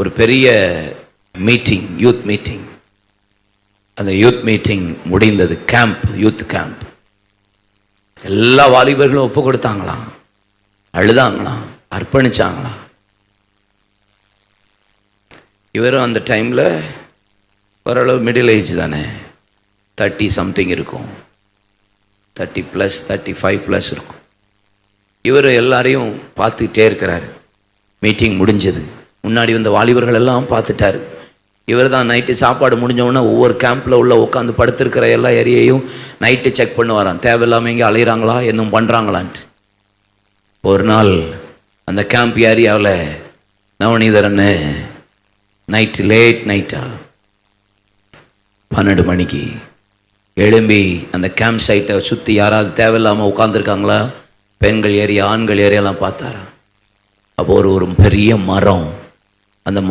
ஒரு பெரிய meeting, youth meeting. அந்த யூத் மீட்டிங் முடிந்தது. Camp, youth camp. எல்லா வாலிபர்களும் ஒப்பு கொடுத்தாங்களாம், அழுதாங்களாம், அர்ப்பணிச்சாங்களாம். இவரும் அந்த டைமில் ஓரளவு மிடில் ஏஜ் தானே, 30 சம்திங் இருக்கும், 30+, 35+ இருக்கும். இவர் எல்லாரையும் பார்த்துக்கிட்டே இருக்கிறார். மீட்டிங் முடிஞ்சது. முன்னாடி வந்த வாலிபர்கள் எல்லாம் பார்த்துட்டார். இவர் தான் நைட்டு சாப்பாடு முடிஞ்சவொடனே ஒவ்வொரு கேம்பில் உள்ள உட்காந்து படுத்திருக்கிற எல்லா ஏரியாவையும் நைட்டு செக் பண்ணுவாராம், தேவையில்லாமல் எங்கே அலையிறாங்களா, இன்னும் பண்ணுறாங்களான்ட்டு. ஒரு நாள் அந்த கேம்ப் ஏரியாவில் நவநீதரன்னு நைட்டு, லேட் நைட்டா 12 மணிக்கு எழும்பி அந்த கேம்ப் சைட்டை சுற்றி யாராவது தேவையில்லாமல் உட்காந்துருக்காங்களா, பெண்கள் ஏரியா, ஆண்கள் ஏரியாலாம் பார்த்தாரா. அப்போ ஒரு பெரிய மரம்